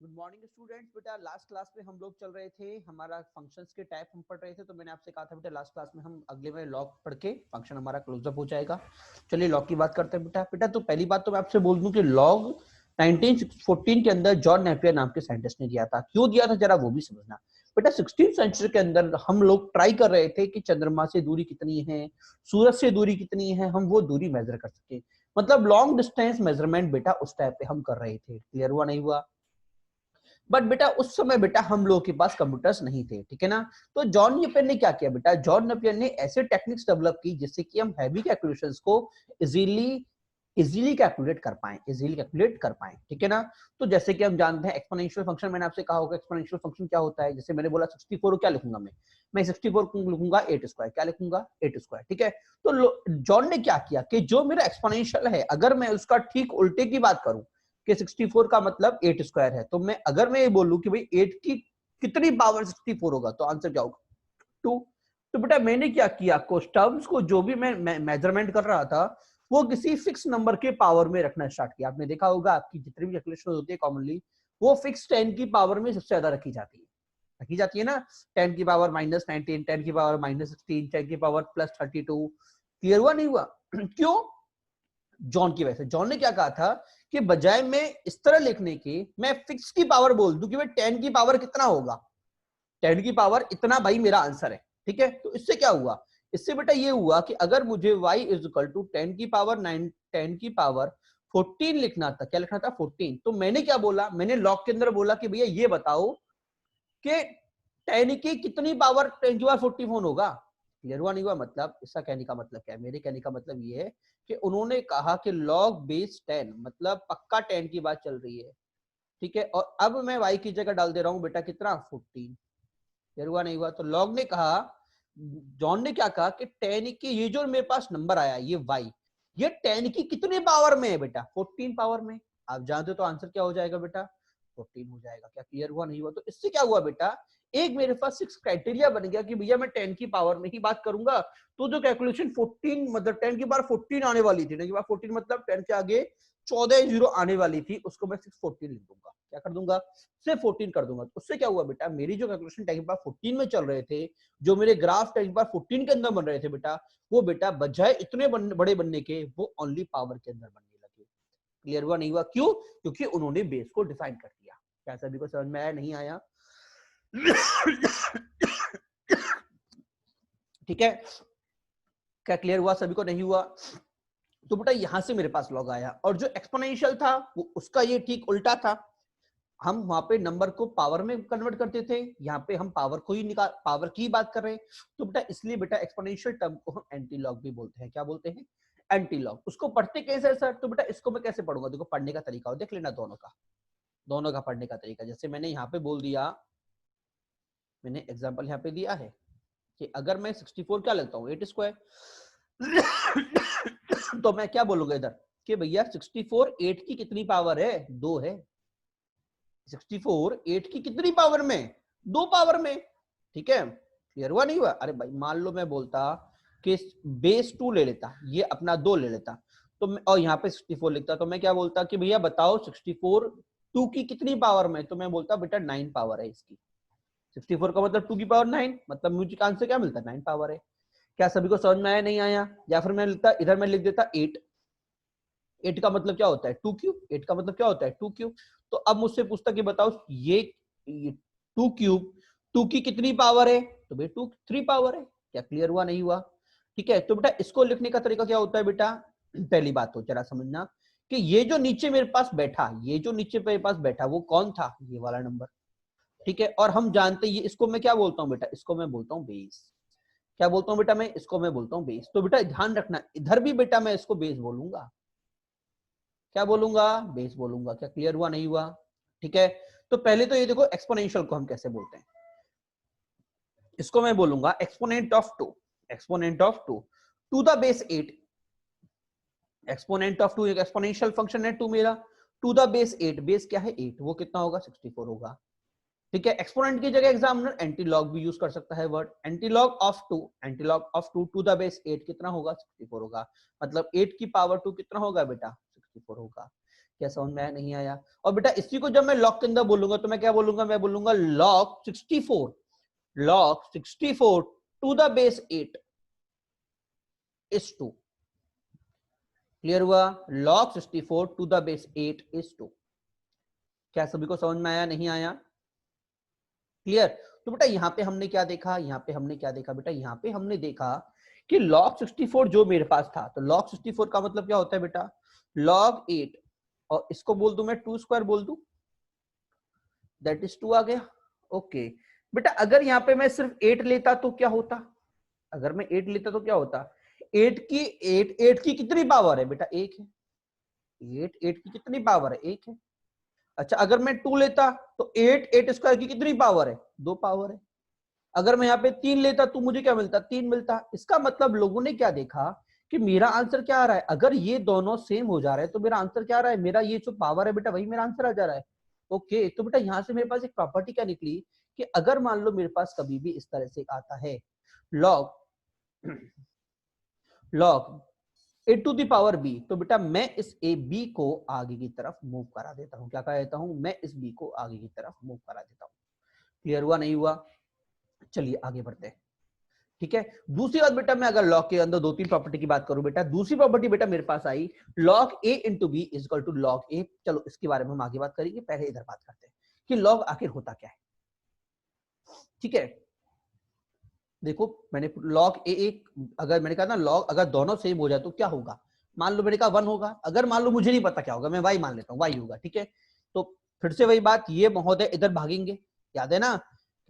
Good morning students. बेटा last class में हम लोग चल रहे थे, हमारा फंक्शंस के टाइप हम पढ़ रहे थे। तो मैंने आपसे कहा था बेटा लास्ट क्लास में हम अगले में लॉग पढ़ के फंक्शन हमारा क्लोजअप हो जाएगा। चलिए लॉग की बात करते हैं बेटा। बेटा तो पहली बात तो मैं आपसे बोल दूं कि लॉग 1914 के अंदर जॉन नेपियर नाम के साइंटिस्ट ने दिया था। क्यों दिया था जरा वो भी समझना। बेटा 16वीं सेंचुरी के अंदर हम लोग ट्राई कर रहे थे कि चंद्रमा से दूरी कितनी है, सूरज से दूरी कितनी है, हम वो दूरी मेजर कर सके। मतलब लॉन्ग डिस्टेंस मेजरमेंट बेटा उस टाइप पे हम कर रहे थे। क्लियर हुआ नहीं हुआ? बट बेटा उस समय बेटा हम लोगों के पास कंप्यूटर्स नहीं थे, ठीक है ना। तो जॉन नेपियर ने क्या किया बेटा, जॉन नेपियर ने ऐसे टेक्निक्स डेवलप की जिससे कि हम हैवी कैलकुलेशंस को इजीली कैलकुलेट कर पाए, ठीक है ना। तो जैसे कि हम जानते हैं एक्सपोनेंशियल फंक्शन, मैंने आपसे कहा होगा एक्सपोनेंशियल फंक्शन क्या होता है। जैसे मैंने बोला 64 क्या लिखूंगा मैं 64 को लिखूंगा 8 स्क्वायर, क्या लिखूंगा 8 स्क्वायर, ठीक है। तो जॉन ने क्या किया कि जो मेरा एक्सपोनेंशियल है अगर मैं उसका ठीक उल्टे की बात करूं कि 64 का मतलब 8 स्क्वायर है, तो अगर मैं ये बोलूं कि भाई 8 की कितनी पावर 64 होगा तो आंसर क्या होगा 2। तो बेटा मैंने क्या किया, कुछ टर्म्स को जो भी मैं मेजरमेंट कर रहा था वो किसी फिक्स नंबर के पावर में रखना स्टार्ट किया। आपने देखा होगा आपकी जितनी भी कैलकुलेशन होती है कॉमनली वो फिक्स 10 की पावर में सबसे ज्यादा रखी जाती है ना। 10 की पावर -19, 10 की पावर -16, 10 की पावर +32। क्लियर हुआ नहीं हुआ? क्यों? जॉन की वजह से। जॉन ने क्या कहा था कि बजाय मैं इस तरह लिखने की मैं फिक्स की पावर बोल दूं कि भाई 10 की पावर कितना होगा, 10 की पावर इतना भाई मेरा आंसर है, ठीक है। तो इससे क्या हुआ, इससे बेटा ये हुआ कि अगर मुझे y इज इक्वल टू 10 की पावर 9 10 की पावर 14 लिखना था, क्या लिखना था 14, तो मैंने क्या बोला, मैंने लॉग के अंदर बोला कि भैया ये बताओ कि 10 की कितनी पावर 10 की पावर 41 होगा। क्लियर हुआ नहीं हुआ? मतलब इसका कहने का मतलब क्या है, मेरे कहने का मतलब ये है कि उन्होंने कहा कि log बेस 10 मतलब पक्का 10 की बात चल रही है, ठीक है। और अब मैं y की जगह डाल दे रहा हूं बेटा कितना 14। क्लियर हुआ नहीं हुआ? तो log ने कहा, जॉन ने क्या कहा कि 10 की ये जो मेरे पास नंबर आया ये y, ये 10 की कितने पावर में है बेटा 14 पावर में। आप जानते हो तो आंसर क्या हो जाएगा बेटा 14 हो जाएगा। क्या क्लियर हुआ नहीं हुआ? तो इससे क्या हुआ बेटा, एक मेरे पास 6 क्राइटेरिया बन गया कि भैया मैं 10 की पावर में ही बात करूंगा तो जो कैलकुलेशन 14 मतलब 10 की पावर 14 आने वाली थी, 10 की पावर 14 मतलब 10 के आगे 14 जीरो आने वाली थी, उसको मैं 614 लिख दूंगा। क्या कर दूंगा, सिर्फ 14 कर दूंगा। तो उससे क्या हुआ बेटा, मेरी जो कैलकुलेशन 10 की पावर 14 में चल रहे थे, जो मेरे ग्राफ 10 की पावर 14 के अंदर बन रहे थे बेटा, वो बेटा बजाय इतने बड़े बनने के वो ओनली पावर के अंदर बनने लगे। क्लियर हुआ नहीं हुआ? क्यों? क्योंकि उन्होंने बेस को डिफाइन कर दिया। क्या सभी को समझ में आया नहीं आया? ठीक है, क्या क्लियर हुआ सभी को नहीं हुआ? तो बेटा यहां से मेरे पास लॉग आया और जो एक्सपोनेंशियल था वो उसका ये ठीक उल्टा था। हम वहां पे नंबर को पावर में कन्वर्ट करते थे, यहाँ पे हम पावर को ही निकाल पावर की बात कर रहे हैं। तो बेटा इसलिए बेटा एक्सपोनेंशियल टर्म को हम एंटी लॉग भी बोलते हैं। क्या बोलते हैं? Anti log. उसको पढ़ते कैसे है सर? तो बेटा इसको मैं कैसे पढ़ूंगा, देखो पढ़ने का तरीका हो देख लेना, दोनों का पढ़ने का तरीका। जैसे मैंने यहाँ पे बोल दिया, मैंने एग्जाम्पल यहाँ पे दिया है कि अगर मैं 64 क्या लेता हूँ 8 स्क्वायर, तो मैं क्या बोलूंगा इधर कि भैया 64 8 की कितनी पावर है 2 है। 64 8 की कितनी पावर में 2 पावर में, ठीक है। क्लियर हुआ नहीं हुआ? अरे भाई मान लो मैं बोलता कि बेस 2 ले लेता, ये अपना 2 ले लेता, तो मैं और यहाँ पे 64 लिखता, तो मैं क्या बोलता कि भैया बताओ 64 2 की कितनी पावर में, तो मैं बोलता बेटा 9 पावर है इसकी। 64 का मतलब 2 की पावर 9, मतलब मुझे आंसर क्या मिलता 9 पावर है। क्या सभी को समझ में आया नहीं आया? या फिर मैं लिखता इधर मैं लिख देता 8, 8 का मतलब क्या होता है 2 क्यूब, 8 का मतलब क्या होता है 2 क्यूब। तो अब मुझसे पूछता कि बताओ ये 2 क्यूब 2 की कितनी पावर है, तो भाई 2 3 पावर है। क्या क्लियर हुआ नहीं हुआ? ठीक है। तो बेटा इसको लिखने का तरीका क्या होता है बेटा, पहली बात तो जरा समझना कि ये जो नीचे मेरे पास बैठा, ये जो नीचे मेरे पास बैठा वो कौन था, ये वाला नंबर, ठीक है। और हम जानते हैं इसको मैं क्या बोलता हूँ बेटा, इसको मैं बोलता हूँ बेस। क्या बोलता हूँ बेटा मैं, इसको मैं बोलता हूँ बेस। तो बेटा ध्यान रखना इधर भी बेटा मैं इसको बेस बोलूंगा। क्या बोलूंगा, बेस बोलूंगा। क्या क्लियर हुआ नहीं हुआ? ठीक है। तो पहले तो ये देखो एक्सपोनेंशियल को हम कैसे बोलते हैं, इसको मैं बोलूंगा exponent of 2, exponent of 2 to the base 8। Exponent of 2 एक एक्सपोनेंशियल फंक्शन है 2 मेरा, टू द बेस 8, बेस क्या है 8, वो कितना होगा 64 होगा, ठीक है। एक्सपोनेंट की जगह एग्जामिनर एंटी लॉग भी यूज कर सकता है word, anti log of 2, anti log of 2 to the base 8 कितना होगा 64 होगा, मतलब 8 की पावर 2 कितना होगा बेटा 64 होगा। क्या समझ में आया, नहीं आया? और बेटा इसी को जब मैं लॉग के अंदर बोलूंगा तो मैं क्या बोलूंगा, मैं बोलूंगा log 64, log 64 to the base 8 is 2। Clear हुआ? log 64 to the base 8 is 2। क्या सभी को समझ में आया, नहीं आया? क्लियर? तो बेटा यहाँ पे हमने क्या देखा, यहाँ पे हमने क्या देखा बेटा, यहाँ पे हमने देखा कि log 64 जो मेरे पास था, तो log 64 का मतलब क्या होता है बेटा, log 8 और इसको बोल दूं मैं 2 स्क्वायर बोल दूं, दैट इज 2 आ गया। ओके बेटा, अगर यहाँ पे मैं सिर्फ 8 लेता तो क्या होता, अगर मैं 8 लेता तो क्या होता, 8 की कितनी पावर है बेटा, 1 है। 8 की कितनी पावर है, 1 है। अच्छा, अगर मैं 2 लेता तो 8 स्क्वायर की कितनी पावर है, 2 पावर है। अगर मैं यहाँ पे 3 लेता तो मुझे क्या मिलता, 3 मिलता। इसका मतलब लोगों ने क्या देखा कि मेरा आंसर क्या आ रहा है, अगर ये दोनों सेम हो जा रहे हैं तो मेरा आंसर क्या आ रहा है, मेरा ये जो पावर है बेटा वही मेरा आंसर आ जा रहा है। ओके, तो बेटा यहाँ से मेरे पास एक प्रॉपर्टी क्या निकली कि अगर मान लो मेरे पास कभी भी इस तरह से आता है log a to the power b, तो बेटा मैं इस ए बी को आगे की तरफ मूव करा देता हूं। क्या करा देता हूं, मैं इस बी को आगे की तरफ मूव करा देता हूं। क्लियर हुआ, नहीं हुआ? चलिए आगे बढ़ते हैं। ठीक है, दूसरी बात बेटा, मैं अगर लॉग के अंदर 2-3 प्रॉपर्टी की बात करूं बेटा, दूसरी प्रॉपर्टी बेटा मेरे पास आई log a into b is equal to log a। चलो इसके बारे में हम आगे बात करेंगे, पहले इधर बात करते हैं कि log आखिर होता क्या है। ठीक है, देखो मैंने log a एक, अगर मैंने कहा ना log अगर दोनों सेम हो जाए तो क्या होगा, मान लो मैंने कहा 1 होगा, अगर मान लो मुझे नहीं पता क्या होगा, मैं y मान लेता हूँ y होगा। ठीक है, तो फिर से वही बात, ये महोदय इधर भागेंगे, याद है ना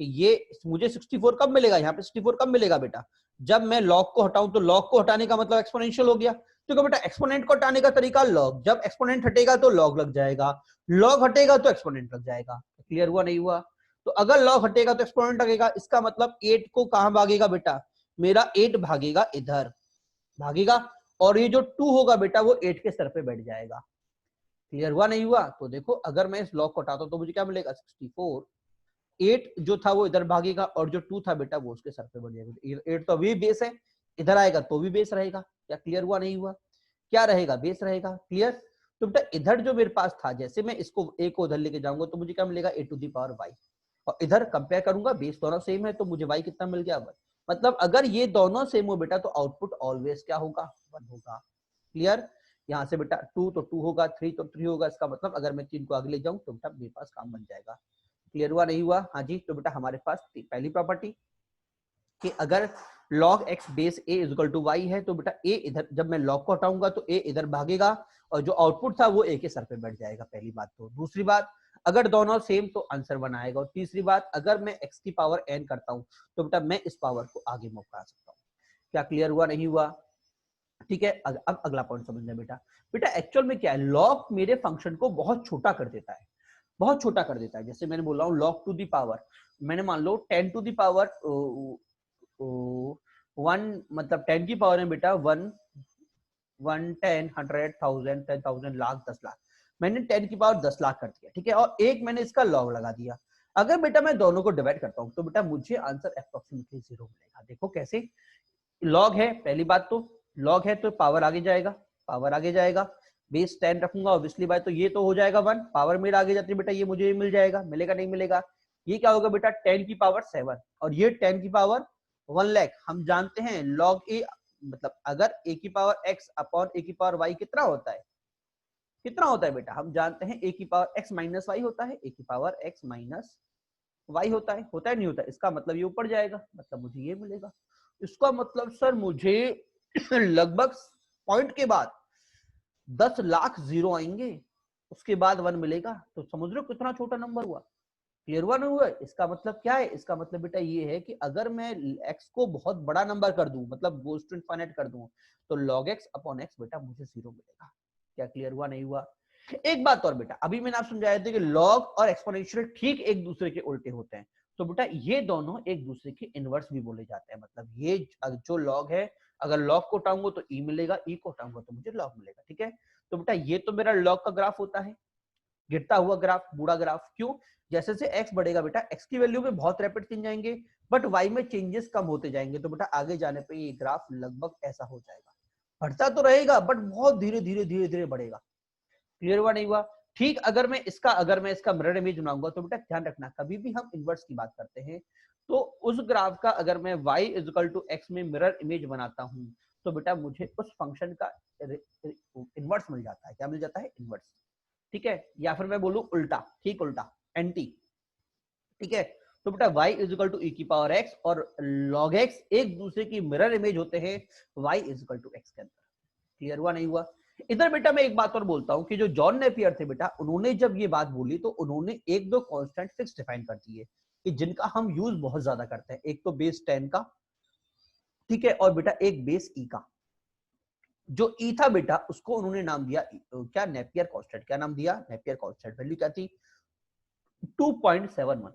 कि ये मुझे 64 कब मिलेगा, यहाँ पे 64 कब मिलेगा बेटा, जब मैं log को हटाऊं। तो log को हटाने का मतलब एक्सपोनेंशियल हो गया, तो बेटा एक्सपोनेंट को हटाने का तरीका log, जब एक्सपोनेंट हटेगा तो log लग जाएगा, log हटेगा तो एक्सपोनेंट लग जाएगा। क्लियर हुआ, नहीं हुआ? तो अगर log हटेगा तो एक्सपोनेंट लगेगा, इसका मतलब 8 को कहां भागेगा बेटा, मेरा 8 भागेगा इधर भागेगा, और ये जो 2 होगा बेटा वो 8 के सर पे बैठ जाएगा। क्लियर हुआ, नहीं हुआ? तो देखो अगर मैं इस log को हटाता हूं तो मुझे क्या मिलेगा, 64। 8 जो था वो इधर भागेगा और जो 2 था बेटा वो उसके सर पे बैठ जाएगा। 8 तो अभी बेस है, इधर आएगा तो भी बेस रहेगा। क्या क्लियर हुआ, नहीं हुआ? क्या रहेगा, बेस रहेगा। क्लियर? तो बेटा इधर जो मेरे पास था, जैसे मैं इसको a को उधर लेके जाऊंगा तो मुझे क्या मिलेगा, a to the power y, और इधर कंपेयर करूंगा, बेस दोनों सेम है तो मुझे y कितना मिल गया, 1। मतलब अगर ये दोनों सेम हो बेटा तो आउटपुट ऑलवेज क्या होगा, 1 होगा। क्लियर? यहाँ से बेटा 2 तो 2 होगा, 3 तो 3 होगा, इसका मतलब अगर मैं 3 को आगे ले जाऊं तो बेटा मेरे पास काम बन जाएगा। क्लियर हुआ, नहीं हुआ? हाँ जी, तो बेटा हमारे पास पहली प्रॉपर्टी कि अगर log x base a is equal to y है तो बेटा a इधर, जब मैं log को हटाऊंगा तो a इधर भागेगा और जो आउटपुट था वो a के सर पे बैठ जाएगा। पहली बात। तो दूसरी बात, अगर दोनों सेम तो आंसर बनाएगा। और तीसरी बात, अगर मैं x की पावर n करता हूं तो बेटा मैं इस पावर को आगे मूव करा सकता हूं। क्या क्लियर हुआ, नहीं हुआ? ठीक है, अब अगला पॉइंट समझना बेटा। बेटा एक्चुअल में क्या है, log मेरे फंक्शन को बहुत छोटा कर देता है, बहुत छोटा कर देता है। जैसे मैंने बोला हूं log टू दी पावर, मैंने मान लो 10 टू दी पावर 1, मतलब 10 की पावर है बेटा 1, 1, 10, 100, 1000, 10,000, लाख, 10 लाख, मैंने 10 की पावर 10 लाख कर दिया। ठीक है, और एक मैंने इसका लॉग लगा दिया। अगर बेटा मैं दोनों को डिवाइड करता हूं तो बेटा मुझे आंसर अप्रोक्सीमेटली 0 मिलेगा। देखो कैसे, लॉग है, पहली बात तो लॉग है तो पावर आगे जाएगा, पावर आगे जाएगा, बेस 10 रखूंगा ऑब्वियसली बात, तो ये तो हो जाएगा 1, पावर मेरा आगे जाती है बेटा, ये मुझे मिल जाएगा, मिलेगा नहीं मिलेगा? ये क्या होगा बेटा 10 की पावर 7, और ये 10 की पावर 1 लाख। हम जानते हैं log a, मतलब अगर a की पावर x अपॉन a की पावर y कितना होता है, कितना होता है बेटा, हम जानते हैं a की पावर x माइनस y होता है, a की पावर x माइनस y होता है नहीं होता? इसका मतलब ये ऊपर जाएगा, मतलब मुझे ये मिलेगा। इसका मतलब सर मुझे लगभग पॉइंट के बाद 10 लाख जीरो आएंगे, उसके बाद 1 मिलेगा। तो समझ रहे हो कितना छोटा नंबर हुआ? क्लियर हुआ, नहीं हुआ? इसका मतलब क्या है, इसका मतलब बेटा ये है कि अगर मैं x को बहुत बड़ा नंबर कर दूं, मतलब गोज़ टू इनफिनिट कर दूं, तो log x अपॉन x बेटा मुझे 0 मिलेगा। क्या क्लियर हुआ, नहीं हुआ? एक बात और बेटा, अभी मैंने आप समझाया था कि log और एक्सपोनेंशियल ठीक एक दूसरे के उल्टे होते हैं, तो बेटा ये दोनों एक दूसरे के इनवर्स भी बोले जाते हैं। मतलब ये जो log है, अगर log को हटाऊंगा तो e मिलेगा, e को हटाऊंगा तो मुझे log मिलेगा। ठीक है, तो बेटा ये तो मेरा log का ग्राफ होता है, गिरता हुआ ग्राफ, बूढ़ा ग्राफ। क्यों? जैसे जैसे x बढ़ेगा बेटा, x की वैल्यू में बहुत रैपिड चेंज आएंगे, बट y में चेंजेस कम होते जाएंगे, तो बेटा आगे जाने पे ये ग्राफ लगभग ऐसा हो जाएगा, बढ़ता तो रहेगा बट बहुत धीरे धीरे धीरे धीरे बढ़ेगा। क्लियर हुआ नहीं हुआ? ठीक, अगर मैं इसका मिरर इमेज बनाऊंगा तो बेटा ध्यान रखना, कभी भी हम इनवर्स की बात करते हैं तो उस ग्राफ का अगर मैं y इक्वल टू x में मिरर इमेज बनाता हूं तो बेटा मुझे उस फंक्शन का इनवर्स मिल जाता है। क्या मिल जाता है? इनवर्स। ठीक है, या फिर मैं बोलूं उल्टा, ठीक, उल्टा एंटी। ठीक है, तो बेटा y इक्वल टू e की पावर x और log x एक दूसरे की मिरर इमेज होते हैं y इक्वल टू x के अंदर। क्लियर हुआ नहीं हुआ? इधर बेटा मैं एक बात और बोलता हूं कि जो जॉन नेपियर थे बेटा, उन्होंने जब ये बात बोली तो उन्होंने एक दो कांस्टेंट फिक्स डिफाइन कर दिए कि जिनका हम यूज बहुत ज्यादा करते हैं। एक तो बेस 10 का, ठीक है, और बेटा एक बेस ई का। जो ई था बेटा उसको उन्होंने नाम दिया क्या? Napier constant. क्या नाम दिया? Napier constant. वैल्यू क्या थी? 2.71।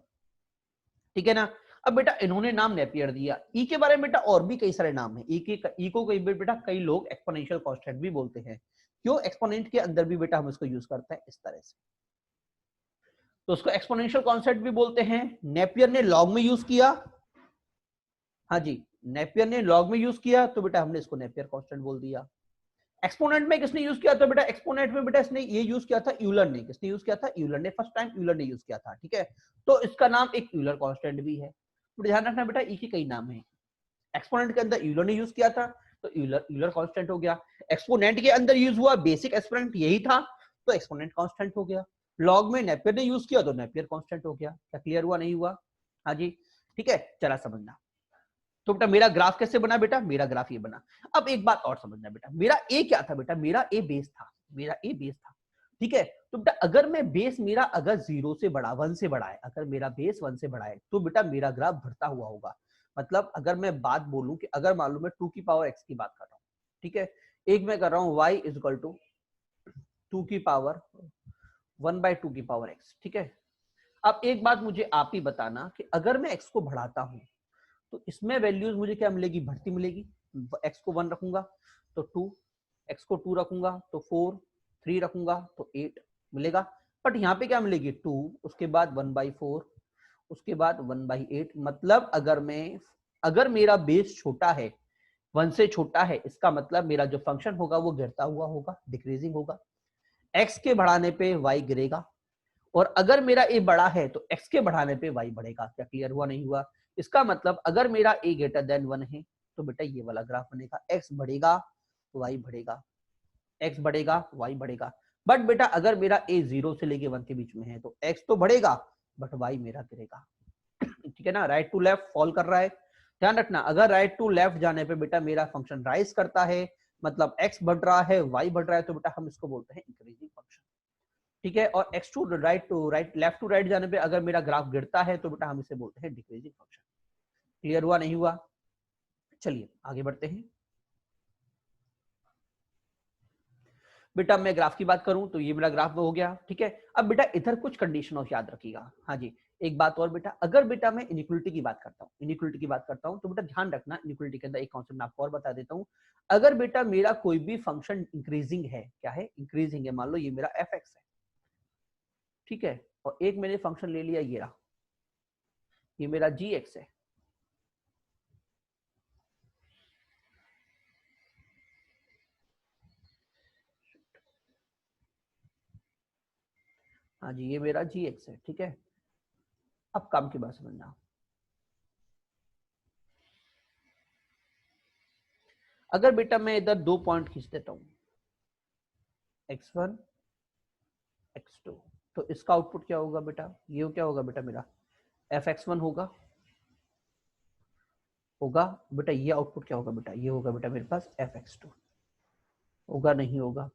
ठीक है ना? अब बेटा इन्होंने नाम नेपियर दिया। ई के बारे में बेटा और भी कई सारे नाम है। ई को कई बेटा कई लोग एक्सपोनेंशियल कांस्टेंट भी बोलते हैं। क्यों? एक्सपोनेंट के अंदर भी बेटा हम इसको यूज करते हैं इस तरह से, तो उसको एक्सपोनेंशियल कांस्टेंट भी बोलते हैं। नेपियर ने लॉग में यूज किया, हाँ जी, नेपियर ने लॉग में यूज किया तो बेटा हमने इसको नेपियर कांस्टेंट बोल दिया। एक्सपोनेंट में किसने यूज किया था बेटा? एक्सपोनेंट में बेटा इसने ये यूज किया था यूलर ने। किसने यूज किया था? यूलर ने। फर्स्ट टाइम यूलर ने यूज किया था। ठीक है, तो इसका नाम एक यूलर कांस्टेंट भी है। तो ध्यान रखना बेटा, ई के कई नाम है। एक्सपोनेंट के अंदर यूलर ने यूज किया था तो यूलर कांस्टेंट हो गया। एक्सपोनेंट के अंदर यूज हुआ बेसिक एक्सपोनेंट यही था तो एक्सपोनेंट कांस्टेंट हो गया। लॉग में नेपियर ने यूज किया तो नेपियर कांस्टेंट हो गया। क्या क्लियर हुआ नहीं हुआ? हाँ जी, ठीक है, चला समझना। तो बेटा मेरा ग्राफ कैसे बना? बेटा मेरा ग्राफ ये बना। अब एक बात और समझना बेटा, मेरा ए क्या था? बेटा मेरा ए बेस था। मेरा ए बेस था। ठीक है, तो बेटा अगर मैं बेस मेरा अगर 0 से बड़ा 1 से बड़ा है, अगर मेरा बेस 1 से बड़ा है तो बेटा मेरा ग्राफ बढ़ता हुआ होगा। मतलब अगर मैं बात बोलूं कि अगर मान लो मैं 2 की पावर x की बात कर रहा हूं, ठीक है, एक मैं कर रहा हूं y इक्वल टू 2 की पावर 1/2 की पावर x। ठीक है, अब एक बात मुझे आप ही बताना कि अगर मैं x को बढ़ाता हूं तो इसमें वैल्यूज मुझे क्या मिलेगी? बढ़ती मिलेगी। x को 1 रखूंगा तो 2, x को 2 रखूंगा तो 4, 3 रखूंगा तो 8 मिलेगा। बट यहाँ पे क्या मिलेगी? 2, उसके बाद 1/4, उसके बाद 1/8। मतलब अगर मेरा बेस छोटा है, 1 से छोटा है, इसका मतलब मेरा जो फंक्शन होगा वो गिरता हुआ होगा, डिक्रीजिंग होगा। x के बढ़ाने पे y गिरेगा और अगर मेरा a बड़ा है तो x के बढ़ाने पे y बढ़ेगा। क्या क्लियर हुआ नहीं हुआ? इसका मतलब अगर मेरा a ग्रेटर देन 1 है तो बेटा ये वाला ग्राफ बनेगा, x बढ़ेगा y बढ़ेगा, x बढ़ेगा y बढ़ेगा। बट बेटा अगर मेरा a 0 से लेके 1 के बीच में है तो x तो बढ़ेगा बट y मेरा गिरेगा। ठीक है ना? राइट टू लेफ्ट फॉल कर रहा है। ध्यान रखना, अगर राइट टू लेफ्ट जाने पे बेटा मेरा फंक्शन राइज करता है, मतलब x बढ़ रहा है y बढ़ रहा है, तो बेटा हम इसको बोलते हैं इंक्रीजिंग फंक्शन। ठीक है, और x to right left to right जाने पे अगर मेरा ग्राफ गिरता है तो बेटा हम इसे बोलते हैं डिक्रीजिंग फंक्शन। क्लियर हुआ नहीं हुआ? चलिए आगे बढ़ते हैं। बेटा मैं ग्राफ की बात करूं तो ये मेरा ग्राफ हो गया। ठीक है, अब बेटा इधर कुछ कंडीशन और याद रखिएगा। हाँ जी, एक बात और बेटा, अगर बेटा मैं इनइक्वलिटी की बात करता हूं तो बेटा ध्यान रखना, इनइक्वलिटी के अंदर एक कॉन्सेप्ट मैं आपको और बता देता हूं। अगर बेटा मेरा कोई भी फंक्शन इंक्रीजिंग है, क्या है? इंक्रीजिंग है। मान लो ये मेरा f है, ठीक है, और एक मैंने फंक्शन ले लिया ये रहा, ये मेरा g है। हाँ जी, ये मेरा g है। ठीक है, अब काम की बात समझना। अगर बेटा मैं इधर 2 पॉइंट खींच देता हूं, x1 x2, तो इसका आउटपुट क्या होगा बेटा? ये क्या होगा बेटा? मेरा fx1 होगा बेटा। ये आउटपुट क्या होगा बेटा? ये होगा बेटा मेरे पास fx2 होगा, नहीं होगा?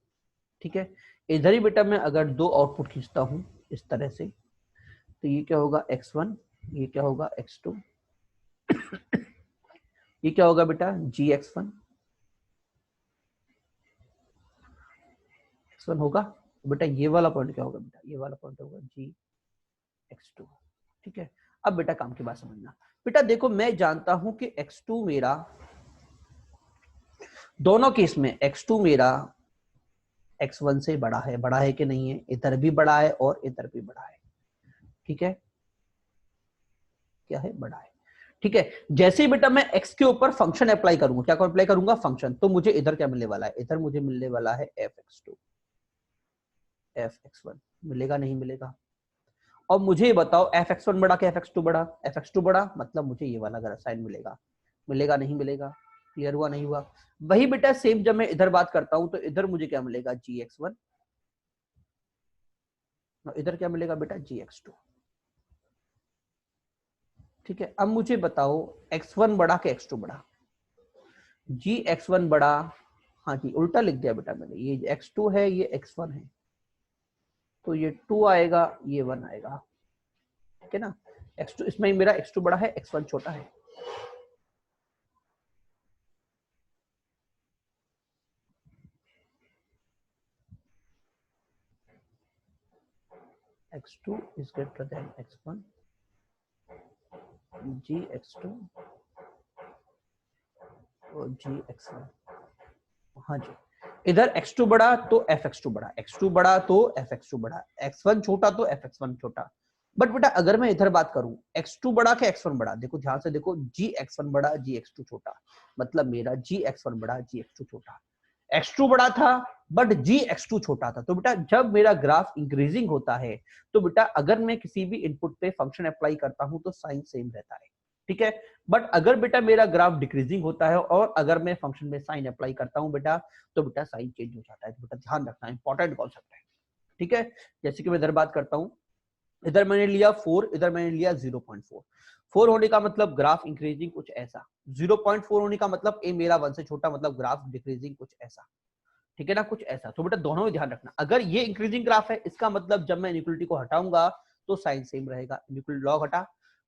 ठीक है, इधर ही बेटा मैं अगर 2 आउटपुट खींचता हूं इस तरह से, तो ये क्या होगा? x1, ये क्या होगा? x2, ये क्या होगा बेटा? gx1 x1 होगा बेटा। ये वाला पॉइंट क्या होगा बेटा? ये वाला पॉइंट होगा gx2। ठीक है, अब बेटा काम की बात समझना। बेटा देखो, मैं जानता हूं कि x2 मेरा, दोनों केस में x2 मेरा x1 से बड़ा है कि नहीं है? इधर भी बड़ा है और इधर भी बड़ा है। ठीक है, क्या है? बड़ा है। ठीक है, जैसे ही बेटा मैं x के ऊपर फंक्शन अप्लाई करूंगा, क्या अप्लाई करूंगा? फंक्शन, तो मुझे इधर क्या मिलने वाला है? इधर मुझे मिलने वाला है fx2। fx1 मिलेगा नहीं मिलेगा? और मुझे बताओ fx1 बड़ा कि fx2 बड़ा? fx2 बड़ा, मतलब मुझे ये वाला साइन मिलेगा, मिलेगा नहीं मिलेगा? क्लियर हुआ नहीं हुआ? वही बेटा सेम जब मैं इधर बात करता हूं तो इधर मुझे क्या मिलेगा? gx1, और इधर क्या मिलेगा बेटा? gx2। ठीक है, अब मुझे बताओ x1 बड़ा कि x2 बड़ा? gx1 बड़ा, हाँ जी उल्टा लिख दिया बेटा मैंने, ये x2 है ये x1 है, तो ये 2 आएगा ये 1 आएगा, ठीक है ना? x2 इसमें मेरा x2 बड़ा है x1 छोटा है। x2 is greater than x1, gx2 और gx1। हाँ जी, इधर x2 बड़ा तो fx2 बड़ा, x2 बड़ा तो fx2 बड़ा, x1 छोटा तो fx1 छोटा। बट बेटा अगर मैं इधर बात करूं x2 बड़ा कि x1 बड़ा, देखो ध्यान से देखो, gx1 बड़ा gx2 छोटा, मतलब मेरा gx1 बड़ा gx2 छोटा। x2 बड़ा था बट gx2 छोटा था, तो बेटा जब मेरा ग्राफ इंक्रीजिंग होता है तो बेटा अगर मैं किसी भी इनपुट पे फंक्शन अप्लाई करता हूं तो साइन सेम रहता है, ठीक है? बट अगर बेटा मेरा ग्राफ डिक्रीजिंग होता है और अगर मैं फंक्शन में साइन अप्लाई करता हूं बेटा, तो बेटा साइन चेंज हो जाता है, तो बेटा ध्यान रखना, इंपॉर्टेंट कॉन्सेप्ट है, ठीक है? जैसे कि मैं इधर बात करता हूं, इधर मैंने लिया 4, इधर मैंने लिया 0.4। 4 होने का मतलब ग्राफ इंक्रीजिंग कुछ ऐसा, 0.4 होने का मतलब ए मेरा 1 से छोटा, मतलब ग्राफ डिक्रीजिंग कुछ ऐसा, ठीक है ना? कुछ ऐसा। तो बेटा दोनों में ध्यान रखना, अगर ये इंक्रीजिंग ग्राफ है इसका मतलब जब मैं इनइक्वालिटी को हटाऊंगा तो साइन सेम रहेगा, इनइक्वालिटी लॉग हटा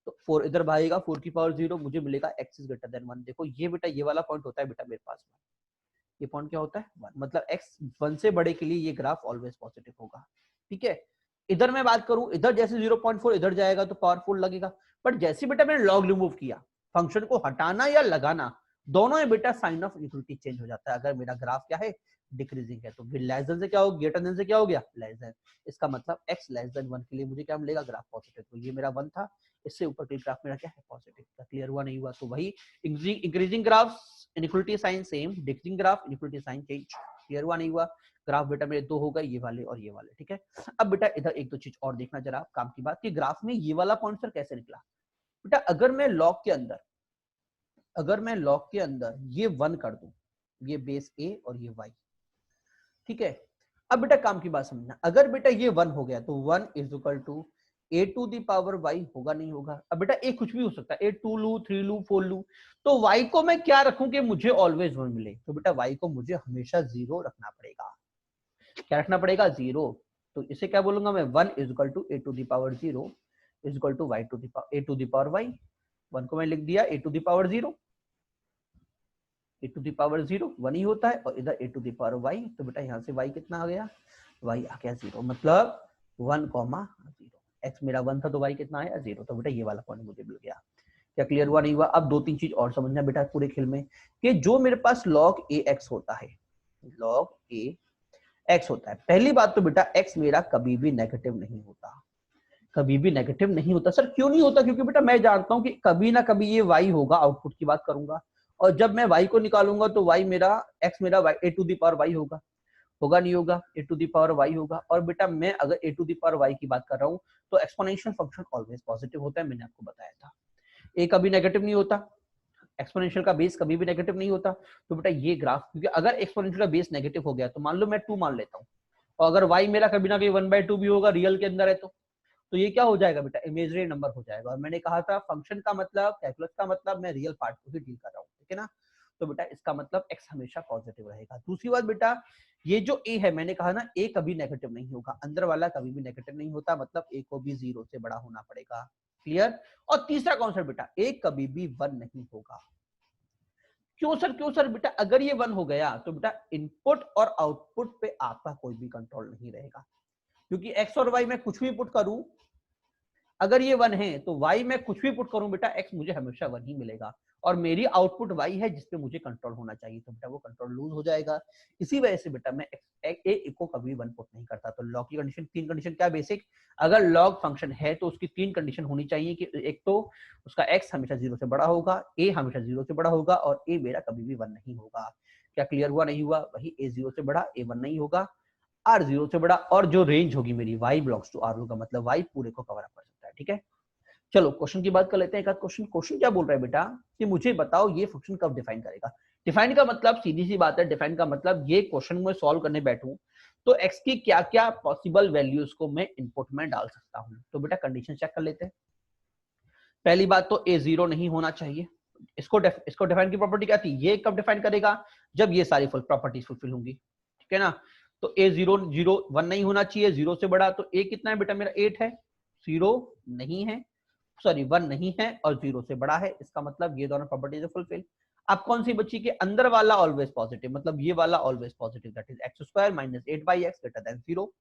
तो 4 इधर भागेगा, 4 की पावर 0, मुझे मिलेगा x इज ग्रेटर देन 1। देखो ये बेटा ये वाला पॉइंट होता है बेटा मेरे पास में, ये पॉइंट क्या होता है 1, मतलब x 1 से बड़े के लिए ये ग्राफ ऑलवेज पॉजिटिव होगा, ठीक है? इधर मैं बात करूं, इधर जैसे 0.4 इधर जाएगा तो पावरफुल लगेगा, बट जैसे बेटा मैंने लॉग रिमूव किया, फंक्शन को हटाना या लगाना दोनों में बेटा साइन ऑफ इक्वलिटी चेंज हो जाता है। अगर मेरा ग्राफ क्या है डिक्रीजिंग है तो लेस देन से क्या हो, ग्रेटर देन से क्या हो गया लेस देन, इसका मतलब x लेस देन 1 के लिए मुझे क्या मिलेगा? Graph positive. तो ये मेरा 1 था, इससे ऊपर के ग्राफ मेरा क्या है? पॉजिटिव। क्लियर हुआ नहीं हुआ? तो वही increasing graph inequality sign same, decreasing graph inequality sign change. Clear हुआ नहीं हुआ? ग्राफ बेटा मेरे दो हो गए, ये वाले और ये वाले, ठीक है? अब बेटा इधर एक दो चीज और देखना जरा काम की बात, कि ग्राफ में ये वाला पॉइंट सर कैसे निकला? बेटा अगर मैं लॉग के अंदर, अगर मैं लॉग के अंदर ये 1 कर दूं, ये बेस a और ये y, ठीक है? अब बेटा काम की बात समझना, अगर बेटा ये 1 हो गया तो 1 is equal to a to the power y होगा नहीं होगा? अब बेटा a कुछ भी हो सकता है, a 2 लू 3 लू 4 लू, तो y को मैं क्या रखूं कि मुझे ऑलवेज 1 मिले? तो बेटा y को मुझे हमेशा 0 रखना पड़ेगा। क्या रखना पड़ेगा? 0। तो इसे क्या बोलूंगा मैं? 1 is equal to a to the power 0 is equal to y to the power a to the power y। 1 को मैं लिख दिया a to the power 0, a to the power 0 1 ही होता है, और इधर a to the power y, तो बेटा यहाँ से y कितना आ गया? y आ गया 0, मतलब 1, 0। x मेरा 1 था तो y कितना आया? 0। तो बेटा ये वाला पॉइंट मुझे मिल गया। क्या क्लियर हुआ नहीं हुआ? अब दो तीन चीज और समझना बेटा पूरे खेल में, कि जो मेरे पास log ax होता है, log ax होता है, पहली बात तो बेटा x मेरा कभी भी नेगेटिव नहीं होता, कभी भी नेगेटिव नहीं होता। सर क्यों नहीं होता? क्योंकि बेटा मैं जानता हूं कि कभी ना कभी ये y होगा, आउटपुट की बात करूंगा, और जब मैं y को निकालूंगा तो y मेरा x मेरा y a to the power y होगा, होगा नहीं होगा? a to the power y होगा। और बेटा मैं अगर a to the power y की बात कर रहा हूं तो एक्सपोनेंशियल फंक्शन ऑलवेज पॉजिटिव होता है, मैंने आपको बताया था। a कभी नेगेटिव नहीं होता, एक्सपोनेंशियल का बेस कभी भी नेगेटिव नहीं होता। तो बेटा ये ग्राफ, क्योंकि अगर एक्सपोनेंशियल का बेस नेगेटिव हो गया तो मान लो मैं 2 मान लेता हूँ, और अगर y मेरा कभी ना कभी 1/2 भी होगा रियल के अंदर है तो ये क्या हो जाएगा बेटा? इमेजिनरी नंबर हो जाएगा। और मैंने कहा था फंक्शन का मतलब, कैलकुलस का मतलब मैं रियल पार्ट को ही डील कर रहा हूँ, ठीक है ना? तो बेटा इसका मतलब x हमेशा पॉजिटिव रहेगा। दूसरी बात बेटा, ये जो a है, मैंने कहा ना a कभी नेगेटिव नहीं होगा, अंदर वाला कभी भी नेगेटिव नहीं होता, मतलब a को भी 0 से बड़ा होना पड़ेगा। क्लियर? और तीसरा कॉन्सेप्ट बेटा, a कभी भी 1 नहीं होगा। क्यों सर? क्यों सर? बेटा अगर ये 1 हो गया तो बेटा इनपुट और आउटपुट पे आपका कोई भी कंट्रोल नहीं रहेगा, क्योंकि x और y में कुछ भी पुट करूं, अगर ये 1 है तो y में कुछ भी पुट करूं बेटा x मुझे हमेशा 1 ही मिलेगा, और मेरी आउटपुट y है जिसपे मुझे कंट्रोल होना चाहिए, तो बेटा वो कंट्रोल लूज हो जाएगा। इसी वजह से बेटा मैं a को कभी 1 पुट नहीं करता। तो लॉग की कंडीशन, 3 कंडीशन क्या बेसिक, अगर लॉग फंक्शन है तो उसकी 3 कंडीशन होनी चाहिए, कि एक तो उसका x हमेशा 0 से बड़ा होगा, a हमेशा 0 से बड़ा होगा, और a मेरा कभी भी 1 नहीं होगा। क्या क्लियर हुआ नहीं हुआ? वही a 0 से बड़ा a 1 नहीं होगा। आर जीरो से बड़ा, और जो रेंज होगी मेरी वाई बिलोंग्स टू आर होगा, मतलब वाई पूरे को कवर अप कर सकता है। ठीक है, चलो क्वेश्चन की बात कर लेते हैं। एक क्वेश्चन क्वेश्चन क्या बोल रहा है बेटा कि मुझे बताओ ये फंक्शन कब डिफाइन करेगा। डिफाइन का मतलब सीधी सी बात है, डिफाइन का मतलब ये क्वेश्चन में सॉल्व करने बैठूं तो एक्स की क्या क्या पॉसिबल वैल्यूज को मैं इनपुट में डाल सकता हूं। तो बेटा कंडीशन चेक कर लेते हैं। पहली बात तो ए जीरो नहीं होना चाहिए। इसको डिफाइन की प्रॉपर्टी क्या थी, ये कब डिफाइन करेगा, जब ये सारी फुल प्रॉपर्टीज फुलफिल होंगी। ठीक है ना, तो ए जीरो जीरो वन नहीं होना चाहिए, जीरो से बड़ा। तो ए कितना है बेटा मेरा 8 है, जीरो नहीं है, सॉरी 1 नहीं है और जीरो से बड़ा है, इसका मतलब ये दोनों प्रॉपर्टीज फुलफिल। अब कौन सी बच्ची के अंदर वाला ऑलवेज पॉजिटिव, मतलब ये वाला always positive, that is x square minus 8/x greater than 0।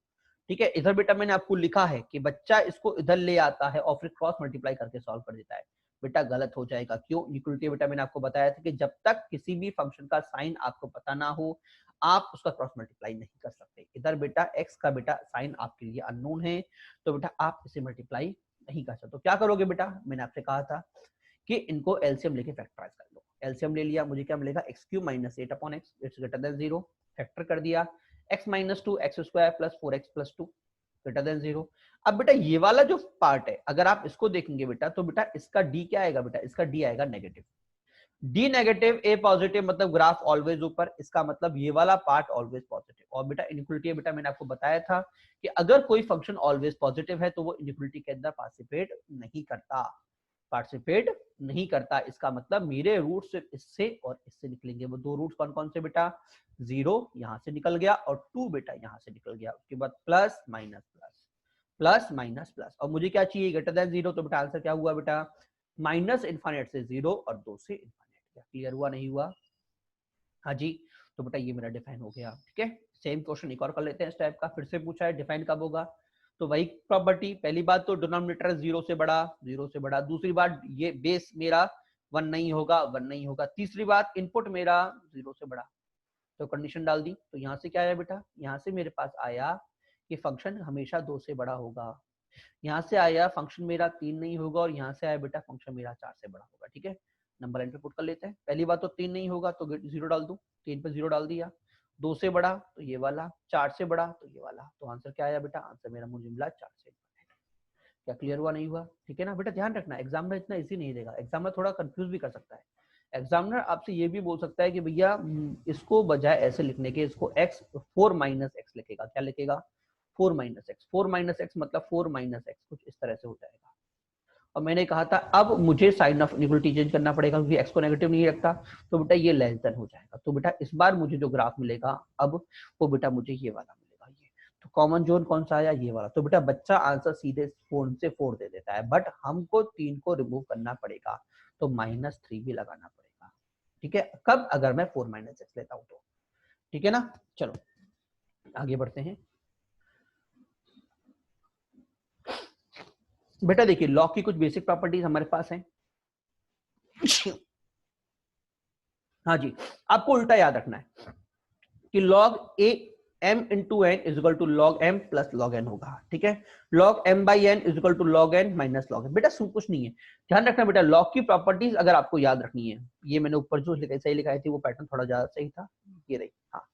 ठीक है, इधर बेटा मैंने आपको लिखा है कि बच्चा इसको इधर ले आता है और फिर क्रॉस मल्टीप्लाई करके सॉल्व कर देता है। बेटा गलत हो जाएगा, क्यों, इक्वलिटी बेटा मैंने आपको बताया था कि जब तक किसी भी फंक्शन का साइन आपको पता ना हो आप उसका क्रॉस मल्टीप्लाई नहीं कर सकते। इधर बेटा एक्स का बेटा साइन आपके लिए अननोन है, तो बेटा आप इसे मल्टीप्लाई नहीं कर सकते। तो क्या करोगे बेटा, मैंने आपसे कहा था कि इनको एलसीएम लेके फैक्टराइज कर लो। एलसीएम ले लिया, मुझे क्या मिलेगा, x cube minus 8/x it's greater than 0, factor कर दिया, x minus 2 x square plus 4x plus 2 greater than 0। अब बेटा ये वाला जो पार्ट है अगर आप इसको देखेंगे बेटा तो बेटा इसका d क्या आएगा, बेटा इसका d आएगा negative. d negative a positive, मतलब ग्राफ ऑलवेज ऊपर, इसका मतलब ये वाला पार्ट ऑलवेज पॉजिटिव। और बेटा इनइक्वालिटी बेटा मैंने आपको बताया था कि अगर कोई फंक्शन ऑलवेज पॉजिटिव है तो वो इनइक्वालिटी के अंदर पार्टिसिपेट नहीं करता। इसका मतलब मेरे रूट सिर्फ इससे और इससे निकलेंगे। वो दो रूट कौन कौन से बेटा, 0 यहां से निकल गया और 2 बेटा यहां से निकल गया। उसके बाद plus minus plus, plus minus plus, और मुझे क्या चाहिए, ग्रेटर देन 0। तो बेटा आंसर क्या हुआ बेटा, माइनस इनफाइनाइट से 0 और 2 से इनफाइनाइट। क्या क्लियर हुआ, नहीं हुआ, हाँ जी। तो बेटा ये मेरा डिफाइन हो गया। ठीक है, सेम क्वेश्चन एक और कर लेते हैं इस टाइप का। फिर से पूछा है डिफाइन कब होगा, तो वही प्रॉपर्टी, पहली बात तो डिनोमिनेटर 0 से बड़ा, 0 से बड़ा। दूसरी बात ये बेस मेरा 1 नहीं होगा, 1 नहीं होगा। तीसरी बात इनपुट मेरा 0 से बड़ा। तो कंडीशन डाल दी, तो यहाँ से क्या आया बेटा, यहाँ से मेरे पास आया कि फंक्शन हमेशा 2 से बड़ा होगा। यहाँ से आया फंक्शन मेरा 3 नहीं होगा, और यहाँ से आया बेटा फंक्शन मेरा 4 से बड़ा होगा। ठीक है, नंबर लाइन पे पुट कर लेते हैं। पहली बात तो 3 नहीं होगा तो 0 डाल दूं, 3 पे 0 डाल दिया। 2 से बड़ा तो ये वाला, 4 से बड़ा तो ये वाला। तो आंसर क्या आया बेटा, आंसर मेरा मुझे मिला 4 से। क्या क्लियर हुआ, नहीं हुआ, ठीक है ना बेटा। ध्यान रखना एग्जामिनर इतना इजी नहीं देगा, एग्जामिनर थोड़ा कंफ्यूज भी कर सकता है। एग्जामिनर आपसे ये भी बोल सकता है कि भैया इसको बजाय ऐसे लिखने के इसको x 4 माइनस एक्स लिखेगा। क्या लिखेगा, 4 माइनस एक्स, 4 माइनस एक्स मतलब 4 माइनस एक्स, कुछ इस तरह से हो जाएगा। और मैंने कहा था अब मुझे साइन ऑफ इक्वलिटी चेंज करना पड़ेगा क्योंकि एक्स को नेगेटिव नहीं रखता। तो बेटा ये लेस देन हो जाएगा। तो बेटा इस बार मुझे जो ग्राफ मिलेगा अब वो बेटा मुझे ये वाला मिलेगा। ये तो कॉमन जोन कौन सा आया, ये वाला। तो बेटा बच्चा आंसर सीधे 4 से 4 दे देता है, बट हमको 3 को रिमूव करना पड़ेगा, तो -3 भी लगाना पड़ेगा। ठीक है, कब, अगर मैं 4 माइनस एक्स लेता हूं तो। ठीक है ना, चलो आगे बढ़ते हैं। बेटा देखिए लॉग की कुछ बेसिक प्रॉपर्टीज हमारे पास हैं। हाँ जी, आपको उल्टा याद रखना है कि log a m into n is equal to log m plus log n होगा। ठीक है, log m by n is equal to log n minus log n। बेटा कुछ नहीं है, ध्यान रखना बेटा लॉग की प्रॉपर्टीज अगर आपको याद रखनी है, ये मैंने ऊपर जो सही लिखाई थी वो पैटर्न थोड़ा ज्यादा सही था, ये रही। हाँ,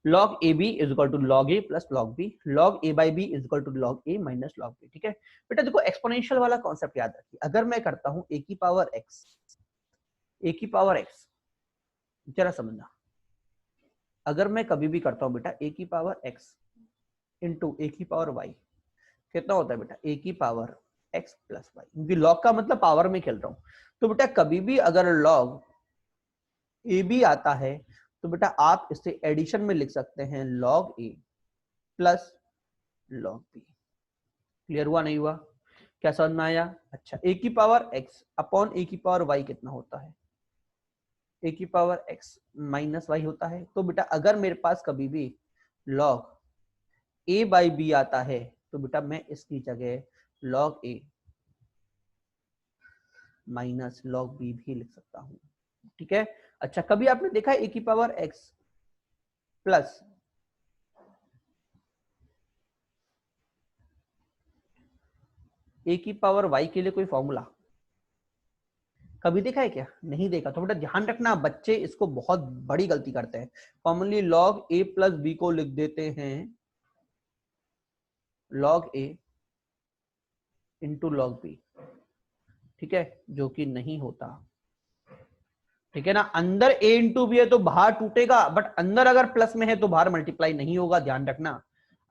log ab is equal to log a plus log b, log a by b is equal to log a minus log b। ठीक है बेटा, देखो एक्सपोनेंशियल वाला कॉन्सेप्ट याद रखिए। अगर मैं करता हूं a की पावर x, जरा समझना, अगर मैं कभी भी करता हूं बेटा a की पावर x इंटू a की पावर y, कितना होता है बेटा a की पावर x प्लस y, क्योंकि log का मतलब पावर में खेल रहा हूं। तो बेटा कभी भी अगर log ab आता है तो बेटा आप इसे एडिशन में लिख सकते हैं log a plus log b। Clear हुआ, नहीं हुआ, क्या समझ में आया। अच्छा, a की पावर x अपॉन a की पावर y कितना होता है, a की पावर x माइनस y होता है। तो बेटा अगर मेरे पास कभी भी log a बाई b आता है तो बेटा मैं इसकी जगह log a minus log b भी लिख सकता हूं। ठीक है, अच्छा कभी आपने देखा है a की पावर x प्लस a की पावर y के लिए कोई फॉर्मूला कभी देखा है क्या, नहीं देखा। तो बेटा ध्यान रखना, बच्चे इसको बहुत बड़ी गलती करते हैं। Commonly log a plus b को लिख देते हैं लॉग ए इंटू लॉग बी, ठीक है, जो कि नहीं होता, ठीक है ना। अंदर a इंटू बी है तो बाहर टूटेगा, बट अंदर अगर प्लस में है तो बाहर मल्टीप्लाई नहीं होगा, ध्यान रखना।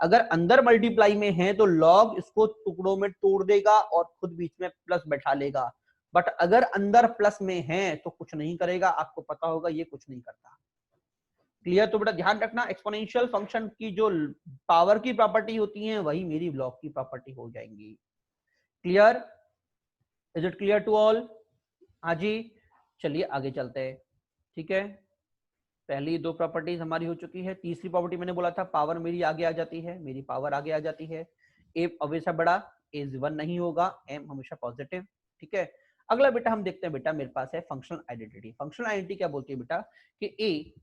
अगर अंदर मल्टीप्लाई में है तो लॉग इसको टुकड़ों में तोड़ देगा और खुद बीच में प्लस बैठा लेगा, बट अगर अंदर प्लस में है तो कुछ नहीं करेगा, आपको पता होगा ये कुछ नहीं करता। क्लियर? तो बेटा ध्यान रखना, एक्सपोनेंशियल फंक्शन की जो पावर की प्रॉपर्टी होती है वही मेरी लॉग की प्रॉपर्टी हो जाएंगी। Clear? Is it clear to all? हाँ जी, चलिए आगे चलते हैं, ठीक है। पहली दो प्रॉपर्टीज हमारी हो चुकी है, तीसरी प्रॉपर्टी मैंने बोला था पावर मेरी आगे आ जाती है, मेरी पावर आगे आ जाती है। ए हमेशा बड़ा, ए 1 नहीं होगा, एम हमेशा पॉजिटिव, ठीक है। अगला बेटा हम देखते हैं, बेटा मेरे पास है फंक्शनल आइडेंटिटी। फंक्शनल आइडेंटिटी क्या बोलती है बेटा कि a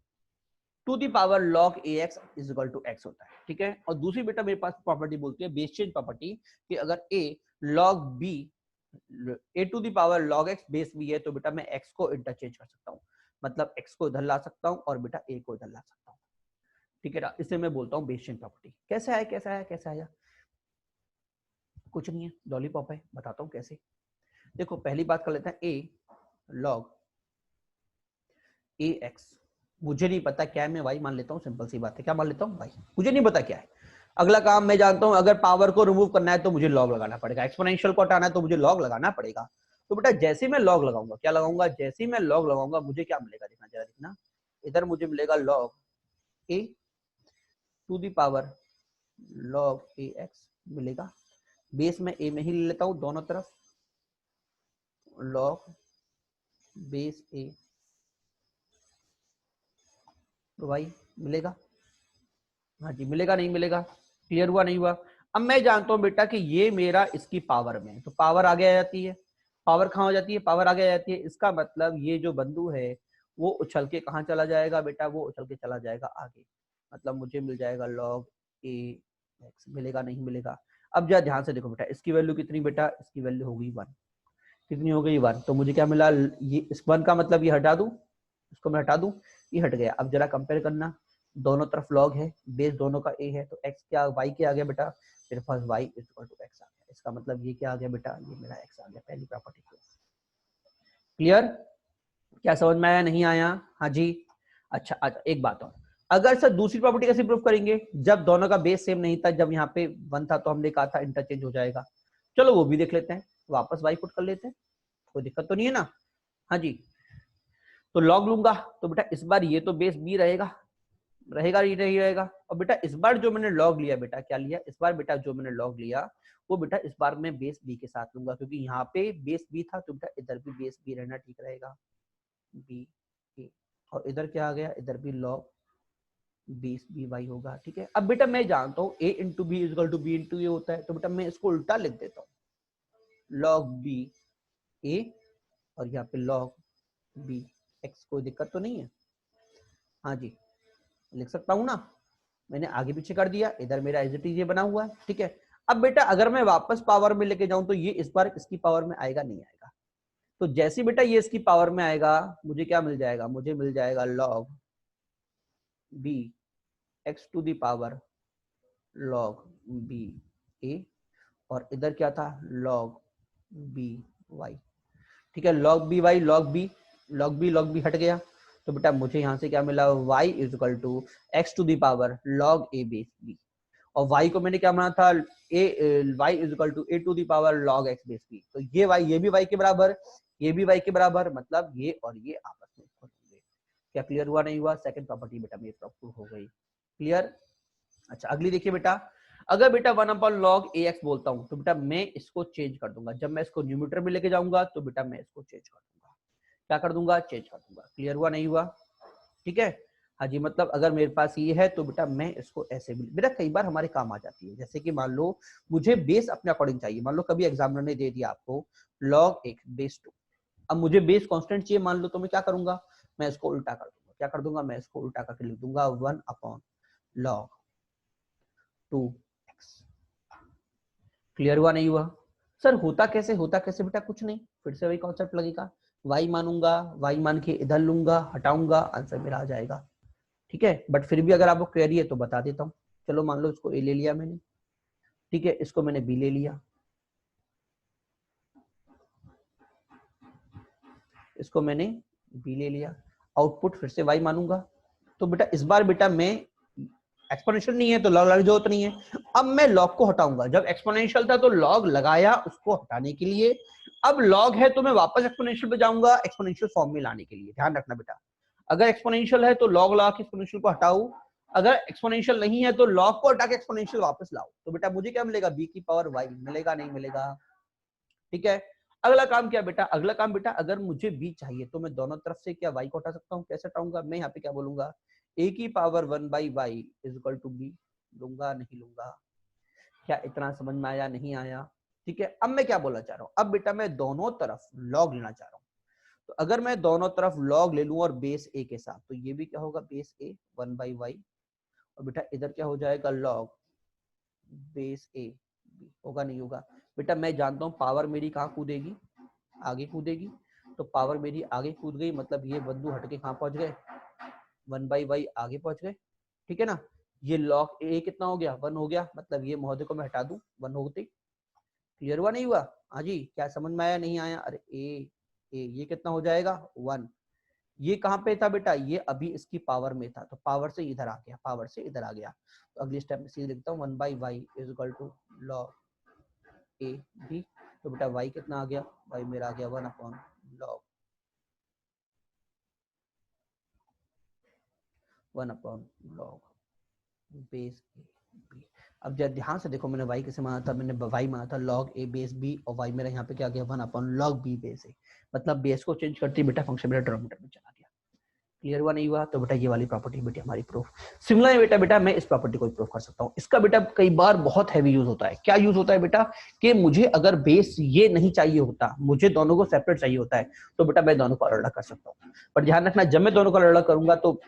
to the power log ax is equal to x होता है, ठीक है। और दूसरी बेटा मेरे पास प्रॉपर्टी बोलती है बेस चेंज प्रॉपर्टी कि अगर a log b a to the power log x base b है तो बेटा मैं x को इंटरचेंज कर सकता हूँ, मतलब x को इधर ला सकता हूँ और बेटा a को इधर ला सकता हूँ, ठीक है ना। इसे मैं बोलता हूँ बेस चेंज प्रॉपर्टी। कैसे आया कैसे आया कैसे आया? कुछ नहीं है, लॉलीपॉप है, बताता हूँ कैसे। देखो पहली बात कर लेते हैं, a log ax, मुझे नहीं पता क्या है, मैं y मान लेता हूँ, सिंपल सी बात है, क्या मान लेता हूँ y, मुझे नहीं पता क्या है। अगला काम मैं जानता हूं, अगर पावर को रिमूव करना है तो मुझे लॉग लगाना पड़ेगा, एक्सपोनेंशियल को हटाना है तो मुझे लॉग लगाना पड़ेगा। तो बेटा जैसे मैं लॉग लगाऊंगा, क्या लगाऊंगा, जैसे मैं लॉग लगाऊंगा मुझे क्या मिलेगा, देखना जरा देखना, इधर मुझे मिलेगा log a to the power log a x मिलेगा, बेस में ए में ही ले लेता हूं दोनों तरफ, लॉग बेस ए वाई मिलेगा। हाँ जी मिलेगा, नहीं मिलेगा? क्लियर हुआ नहीं हुआ? अब मैं जानता हूं बेटा कि ये मेरा इसकी पावर में है, तो पावर आगे आ जाती है, पावर कहाँ हो जाती है, पावर आगे आ जाती है। इसका मतलब ये जो बिंदु है वो उछल के कहाँ चला जाएगा बेटा, वो उछल के चला जाएगा आगे, मतलब मुझे मिल जाएगा लॉग ए एक्स, मिलेगा नहीं मिलेगा? अब जरा ध्यान से देखो बेटा, इसकी वैल्यू कितनी बेटा, इसकी वैल्यू हो गई 1, कितनी हो गई 1, तो मुझे क्या मिला, ये इस 1 का मतलब ये हटा दूं, इसको मैं हटा दूं, ये हट गया। अब जरा कंपेयर करना, दोनों तरफ लॉग है, बेस दोनों का ए है, तो x क्या y क्या आ गया बेटा, मेरे पास y is equal to x आ गया। इसका मतलब ये क्या आ गया बेटा, ये मेरा x आ गया, पहली प्रॉपर्टी। क्लियर? क्या समझ में आया नहीं आया? हाँ जी। अच्छा अच्छा, एक बात और, अगर सर दूसरी प्रॉपर्टी कैसे प्रूव करेंगे, जब दोनों का बेस सेम नहीं था, जब यहाँ पे 1 था तो हमने कहा था इंटरचेंज हो जाएगा, चलो वो भी देख लेते हैं, वापस y पुट कर लेते हैं, कोई दिक्कत तो नहीं है ना। हाँ जी, तो लॉग लूंगा तो बेटा इस बार ये तो बेस b रहेगा, रहेगा ही नहीं रहेगा। और बेटा इस बार जो मैंने लॉग लिया बेटा, क्या लिया इस बार बेटा, जो मैंने लॉग लिया वो बेटा इस बार मैं बेस बी के साथ लूंगा, क्योंकि यहाँ पे बेस बी था तो बेटा इधर भी बेस बी रहना ठीक रहेगा, बी ए, और इधर क्या आ गया, इधर भी लॉग बेस बी वाई होगा, ठीक है। अब बेटा मैं जानता हूँ a into b is equal to b into a होता है, तो बेटा मैं इसको उल्टा लिख देता हूँ, लॉग बी ए और यहाँ पे लॉग बी एक्स, कोई दिक्कत तो नहीं है? हाँ जी लिख सकता हूँ ना, मैंने आगे पीछे कर दिया, इधर मेरा एज इट इज ये बना हुआ है, ठीक है। अब बेटा अगर मैं वापस पावर में लेके जाऊं तो ये इस बार इसकी पावर में आएगा नहीं आएगा, तो जैसे बेटा ये इसकी पावर में आएगा मुझे क्या मिल जाएगा, मुझे मिल जाएगा log b x to the power log b a, और इधर क्या था लॉग बी वाई, ठीक है। Log b y log b हट गया, तो बेटा मुझे यहाँ से क्या मिला, y is equal to x to the power log a base b, और y को मैंने क्या माना था, y is equal to a to the power log x base b, तो ये y ये भी y के बराबर, ये भी y के बराबर, मतलब ये और ये आपस में इक्वल होंगे। क्या क्लियर हुआ नहीं हुआ? सेकंड प्रॉपर्टी बेटा मेरी प्रूव हो गई। क्लियर? अच्छा अगली देखिए बेटा, अगर बेटा 1 अपॉन लॉग ए एक्स बोलता हूं तो बेटा मैं इसको चेंज कर दूंगा, जब मैं इसको न्यूमरेटर में लेके जाऊंगा तो बेटा मैं इसको चेंज कर दूंगा, क्या कर दूंगा, चेंज कर दूंगा। क्लियर हुआ नहीं हुआ? ठीक है। हाँ जी, मतलब अगर मेरे पास ये है तो बेटा मैं इसको ऐसे भी, बेटा कई बार हमारे काम आ जाती है, जैसे कि मान लो मुझे बेस अपने अकॉर्डिंग चाहिए, मान लो कभी एग्जामिनर ने दे दिया आपको लॉग एक बेस 2, अब मुझे बेस कांस्टेंट चाहिए मान लो, तो मैं क्या करूंगा, मैं इसको उल्टा कर दूंगा, क्या कर दूंगा, मैं इसको उल्टा करके लिख दूंगा 1 अपॉन लॉग 2x। क्लियर हुआ नहीं हुआ? सर होता कैसे, होता कैसे बेटा, कुछ नहीं, फिर से वही कॉन्सेप्ट लगेगा, y मानूंगा, y मान के इधर लूंगा, हटाऊंगा, आंसर मेरा आ जाएगा, ठीक है। बट फिर भी अगर आपको क्वेरी है तो बता देता हूँ, चलो मान लो इसको ए ले लिया मैंने, ठीक है, इसको मैंने बी ले लिया, इसको मैंने बी ले लिया, आउटपुट फिर से वाई मानूंगा। तो बेटा इस बार बेटा मैं एक्सपोनेंशियल नहीं है तो लॉग लगाने की जरूरत नहीं है। अब मैं लॉग को हटाऊंगा, जब एक्सपोनेंशियल था तो लॉग लगाया उसको हटाने के लिए, अब लॉग है तो मैं वापस एक्सपोनेंशियल पे जाऊंगा एक्सपोनेंशियल फॉर्म में लाने के लिए। ध्यान रखना बेटा, अगर एक्सपोनेंशियल है तो लॉग लगा के एक्सपोनेंशियल को हटाओ, अगर एक्सपोनेंशियल नहीं है तो लॉग को हटा के एक्सपोनेंशियल वापस लाओ। तो बेटा मुझे क्या मिलेगा, बी की पावर वाई मिलेगा, नहीं मिलेगा? ठीक है, अगला काम क्या बेटा, अगला काम बेटा अगर मुझे बी चाहिए तो मैं दोनों तरफ से क्या वाई को हटा सकता हूँ, कैसे हटाऊंगा? मैं यहाँ पे क्या बोलूंगा, ए की पावर 1/y is equal to b. लूंगा नहीं लूंगा? क्या इतना समझ में आया, नहीं आया? ठीक है, अब मैं क्या बोलना चाह रहा हूँ, अब बेटा मैं दोनों तरफ लॉग लेना चाह रहा हूँ। तो अगर मैं दोनों तरफ लॉग ले लूं और बेस ए के साथ, तो ये भी क्या होगा, बेस ए 1/y, और बेटा इधर क्या हो जाएगा, लॉग बेस ए। होगा नहीं होगा? बेटा मैं जानता हूँ पावर मेरी कहाँ कूदेगी, आगे कूदेगी, तो पावर मेरी आगे कूद गई, मतलब ये बिंदु हटके कहाँ पहुंच गए, 1/y आगे पहुंच गए। ठीक है ना, ये लॉग ए कितना हो गया, 1 हो गया, मतलब ये महोदय को मैं हटा दूं 1 होते। क्लियर हुआ नहीं हुआ? हाँ जी, क्या समझ में आया, नहीं आया? अरे ए ये कितना हो जाएगा, 1। ये कहाँ पे था बेटा, ये अभी इसकी पावर में था, तो पावर से इधर आ गया, पावर से इधर आ गया। तो अगली स्टेप में सीधे लिखता हूँ 1/y is equal to log a b. तो बेटा y कितना आ गया, y मेरा आ गया 1/log 1/log base A B. अब जब ध्यान से देखो, मैंने y कैसे माना था, मैंने y माना था log a बेस b, और y मेरा यहाँ पे क्या आ गया, 1/log b बेस a। मतलब बेस को चेंज करती बेटा फंक्शन मेरा डिनोमिनेटर में चला गया। क्लियर हुआ नहीं हुआ? तो बेटा ये वाली प्रॉपर्टी बेटा हमारी प्रूफ। सिमिलर बेटा बेटा मैं इस प्रॉपर्टी को प्रूफ कर सकता हूँ। इसका बेटा कई बार बहुत हैवी यूज होता है। क्या यूज होता है बेटा, कि मुझे अगर बेस ये नहीं चाहिए होता, मुझे दोनों को सेपरेट चाहिए होता है, तो बेटा मैं दोनों को अलग अलग कर सकता हूँ। पर ध्यान रखना, जब मैं दोनों को अलग अलग करूंगा तो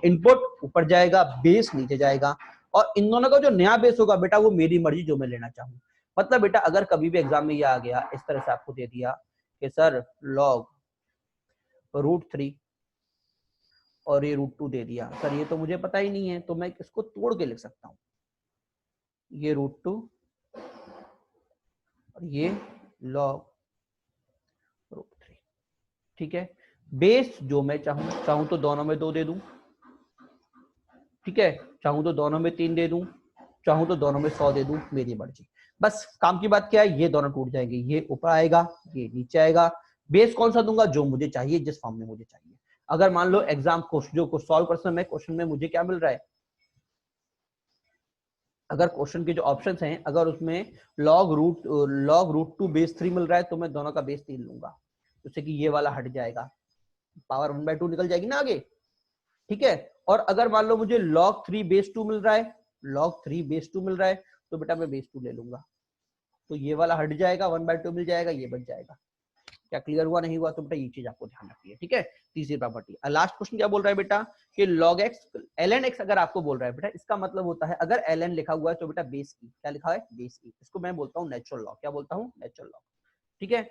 इनपुट ऊपर जाएगा, बेस नीचे जाएगा, और इन दोनों का जो नया बेस होगा बेटा वो मेरी मर्जी, जो मैं लेना चाहूँ। मतलब बेटा अगर कभी भी एग्जाम में ये आ गया, इस तरह से आपको दे दिया कि सर लॉग √3 और ये √2 दे दिया, सर ये तो मुझे पता ही नहीं है, तो मैं इसको तोड़ के लिख सकता हूँ, ये √2 और ये log √3। ठीक है, बेस जो मैं चाहूं तो दोनों में 2 दे दूं, ठीक है, चाहूं तो दोनों में 3 दे दूं, चाहूं तो दोनों में 100 दे दूं, मेरी मर्जी। बस काम की बात क्या है, ये दोनों टूट जाएंगे, ये ऊपर आएगा, ये नीचे आएगा। बेस कौन सा दूंगा, जो मुझे चाहिए, जिस फॉर्म में मुझे चाहिए। अगर मान लो एग्जाम जो सॉल्व कर समय क्वेश्चन में मुझे क्या मिल रहा है, अगर क्वेश्चन के जो ऑप्शंस हैं, अगर उसमें log√2 बेस 3 मिल रहा है, तो मैं दोनों का बेस 3 लूंगा, जिससे कि ये वाला हट जाएगा, पावर 1/2 निकल जाएगी ना आगे। ठीक है, और अगर मान लो मुझे log3 बेस 2 मिल रहा है, log3 बेस 2 मिल रहा है, तो बेटा मैं बेस 2 ले लूंगा, तो ये वाला हट जाएगा, 1/2 मिल जाएगा, ये बच जाएगा। क्या क्लियर हुआ नहीं हुआ? तो बेटा ये चीज आपको ध्यान रखनी है। ठीक है, तीसरी प्रॉपर्टी। लास्ट क्वेश्चन क्या बोल रहा है बेटा, कि log x ln x अगर आपको बोल रहा है बेटा, इसका मतलब होता है अगर ln लिखा हुआ है तो बेटा बेस ई, क्या लिखा है, बेस ई। इसको मैं बोलता हूँ नेचुरल लॉग। क्या बोलता हूँ, नेचुरल लॉग। ठीक है,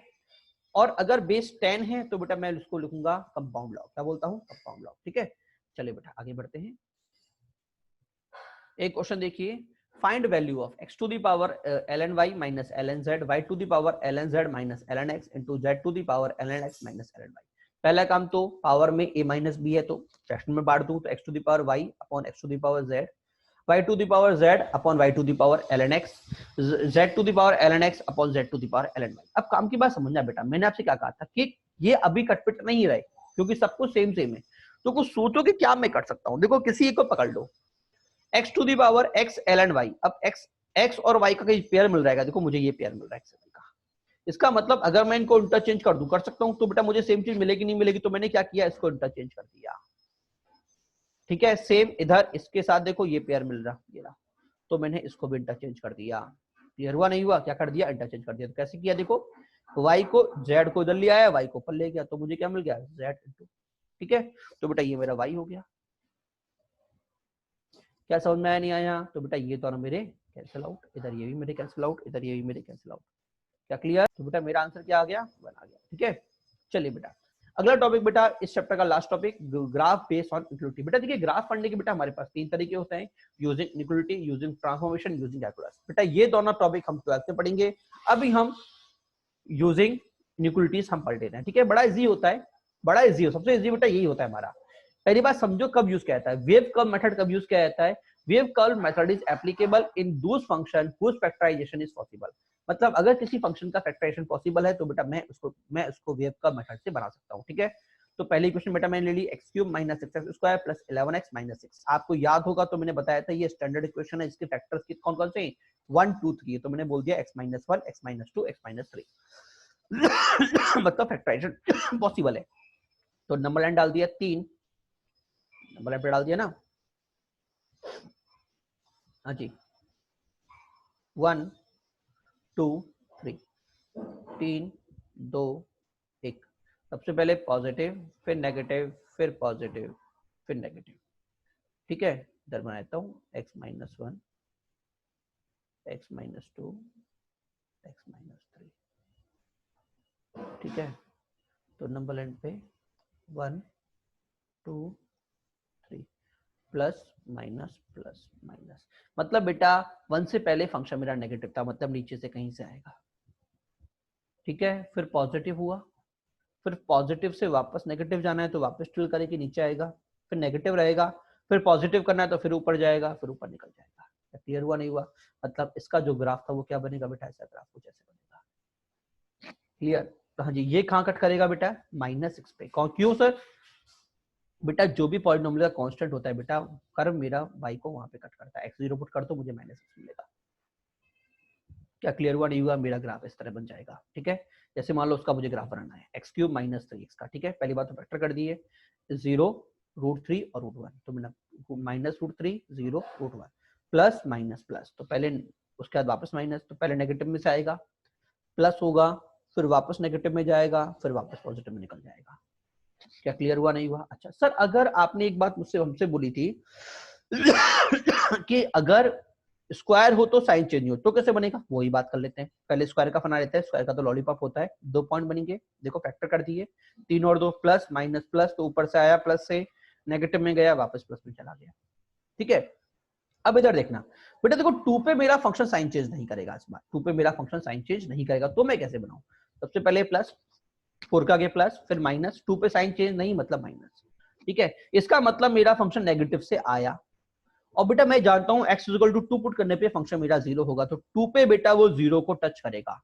और अगर बेस 10 है तो बेटा मैं इसको लिखूंगा कंपाउंड लॉग। क्या बोलता हूँ, कंपाउंड लॉग। ठीक है, चलिए बेटा आगे बढ़ते हैं। एक क्वेश्चन देखिए, find value of x to the power ln y minus ln z, y to the power ln z minus ln x into z to the power ln x minus ln y। पहला काम तो power में a minus b है तो fraction में बांट दूं, तो x to the power y upon x to the power z, y to the power z upon y to the power ln x, z to the power ln x upon z to the power ln y। अब काम की बात समझना बेटा, मैंने आपसे क्या कहा था कि ये अभी कटपिट नहीं रहे, क्योंकि सब कुछ सेम सेम है, तो कुछ सोचो कि क्या मैं कर सकता हूँ। देखो किसी एक को पकड़ लो, x to the power x ln y। अब x और y का कहीं पेयर मिल जाएगा, देखो मुझे ये पेयर मिल रहा है x और y का, इसका मतलब अगर मैं इनको इंटरचेंज कर दूं, कर सकता हूं, तो बेटा मुझे सेम चीज मिलेगी नहीं मिलेगी, तो मैंने क्या किया, इसको इंटरचेंज कर दिया। ठीक है, सेम इधर इसके साथ देखो ये पेयर मिल रहा, ये रहा, तो मैंने इसको भी इंटरचेंज कर दिया। क्लियर हुआ नहीं हुआ? क्या कर दिया, इंटरचेंज कर दिया। तो कैसे किया, देखो y को z को इधर ले आया, y को ऊपर ले गया, तो मुझे क्या मिल गया, z इंटू। ठीक है, तो बेटा ये मेरा y हो गया। क्या समझ में आया, नहीं आया? तो बेटा ये दोनों मेरे कैंसिल आउट, इधर ये भी मेरे कैंसिल आउट, इधर ये भी मेरे कैंसिल आउट। क्या क्लियर? तो बेटा मेरा आंसर क्या आ गया, 1 आ गया। ठीक है, चलिए बेटा अगला टॉपिक बेटा इस चैप्टर का last topic, graph based on equality. बेटा देखिए ग्राफ पढ़ने के बेटा हमारे पास 3 तरीके होते हैं, using equality, using transformation, using calculus. बेटा ये दोनों टॉपिक हम 12th में पढ़ेंगे। अभी हम यूजिंग इक्वलिटीज हम पढ़ लेते हैं, ठीक है। बड़ा इजी होता है, बड़ा इजी हो, सबसे इजी बेटा यही होता है हमारा। पहली बात समझो कब यूज किया जाता है, वेव कर्व मेथड कब यूज किया जाता है। Wave curve method is applicable in those function whose factorization is possible. मतलब अगर किसी फंक्शन का फैक्टराइजेशन पॉसिबल है तो बेटा मैं उसको वेव कर्व मेथड से बना सकता हूँ, ठीक है। तो पहली क्वेश्चन बेटा मैंने ले ली x cube minus x square plus 11x minus 6। आपको याद होगा तो मैंने बताया था ये स्टैंडर्ड इक्वेशन है, इसके फैक्टर्स कौन कौन से 1 2 3 तो मैंने बोल दिया x minus 1 x minus 2 x minus 3 मतलब फैक्टराइजेशन पॉसिबल है। तो नंबर लाइन डाल दिया 3, नंबर लाइन पे डाल दिया ना, हाँ जी 1 2 3, 3 2 1। सबसे पहले पॉजिटिव, फिर नेगेटिव, फिर पॉजिटिव, फिर नेगेटिव, ठीक है। इधर बनाता हूँ x minus 1 x minus 2 x minus 3, ठीक है। तो नंबर लाइन पे 1 2 3 प्लस माइनस प्लस माइनस, मतलब बेटा 1 से पहले फंक्शन मेरा नेगेटिव था, मतलब नीचे से कहीं से आएगा, ठीक है। फिर पॉजिटिव हुआ, फिर पॉजिटिव से वापस नेगेटिव जाना है तो वापस ट्विल करके नीचे आएगा, फिर नेगेटिव रहेगा, फिर पॉजिटिव करना है तो फिर ऊपर जाएगा, फिर ऊपर निकल जाएगा। क्लियर हुआ नहीं हुआ? मतलब इसका जो ग्राफ था वो क्या बनेगा बेटा, ऐसा ग्राफ कुछ ऐसे बनेगा। क्लियर? तो हाँ जी, ये कहाँ कट करेगा बेटा, -6 पे। क्यों सर? बेटा जो भी पॉलिनोमियल का कांस्टेंट होता है बेटा, कर्व मेरा y को वहां पे कट करता है। x0 पुट कर दो मुझे -6 मिलेगा। क्या क्लियर हुआ नहीं हुआ? मेरा ग्राफ इस तरह बन जाएगा, ठीक है। जैसे मान लो उसका मुझे ग्राफ बनाना है x क्यूब माइनस 3x का, ठीक है। पहली बात तो फैक्टर कर दिए 0 √3 और √1, तो मैंने -√3 0 √1 प्लस माइनस प्लस, तो पहले उसके बाद वापस माइनस, तो पहले नेगेटिव में से आएगा प्लस होगा, फिर वापस नेगेटिव में जाएगा, फिर वापस पॉजिटिव में निकल जाएगा। क्या क्लियर हुआ नहीं हुआ? अच्छा सर, अगर आपने एक बात मुझसे हमसे बोली थी कि अगर स्क्वायर हो तो साइन चेंज हो, तो कैसे बनेगा? वही बात कर लेते हैं। पहले स्क्वायर का बना लेते हैं। स्क्वायर का तो लॉलीपॉप होता है, 2 पॉइंट बनेंगे। देखो फैक्टर कर दिए, 3 और 2 प्लस माइनस प्लस, तो ऊपर से आया प्लस से नेगेटिव में गया, वापस प्लस में चला गया, ठीक है। अब इधर देखना बेटा, देखो 2 पे मेरा फंक्शन साइन चेंज नहीं करेगा इस बार, 2 पे मेरा फंक्शन साइन चेंज नहीं करेगा, तो मैं कैसे बनाऊं? सबसे पहले प्लस, 4 का आगे प्लस, फिर माइनस, 2 पे साइन चेंज नहीं मतलब माइनस, ठीक है। इसका मतलब मेरा फंक्शन नेगेटिव से आया, और बेटा मैं जानता हूं x इक्वल टू 2 पुट करने पे फंक्शन मेरा 0 होगा, तो 2 पे बेटा वो 0 को टच करेगा,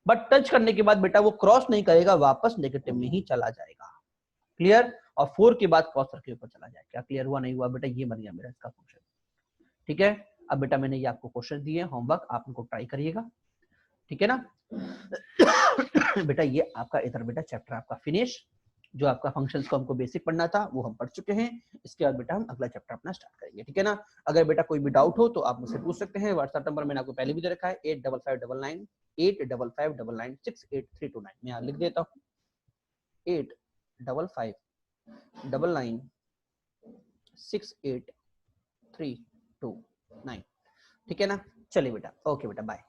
बट टच करने के बाद बेटा वो क्रॉस नहीं करेगा, वापस नेगेटिव में ही चला जाएगा। क्लियर? और 4 के बाद क्रॉस करके ऊपर चला जाएगा। क्या क्लियर हुआ नहीं हुआ बेटा? ये बन गया मेरा इसका फंक्शन, ठीक है। अब बेटा मैंने ये आपको क्वेश्चन दिए, होमवर्क आप इनको ट्राई करिएगा, ठीक है ना। बेटा ये आपका इधर बेटा चैप्टर आपका फिनिश। जो आपका फंक्शंस को हमको बेसिक पढ़ना था वो हम पढ़ चुके हैं। इसके बाद बेटा हम अगला चैप्टर अपना स्टार्ट करेंगे, ठीक है ना। अगर बेटा कोई भी डाउट हो तो आप मुझसे पूछ सकते हैं। व्हाट्सएप नंबर मैंने आपको पहले भी दे रखा है 8559 मैं यहाँ लिख देता हूँ 8559 68329, ठीक है ना। चलिए बेटा, ओके बेटा, बाय।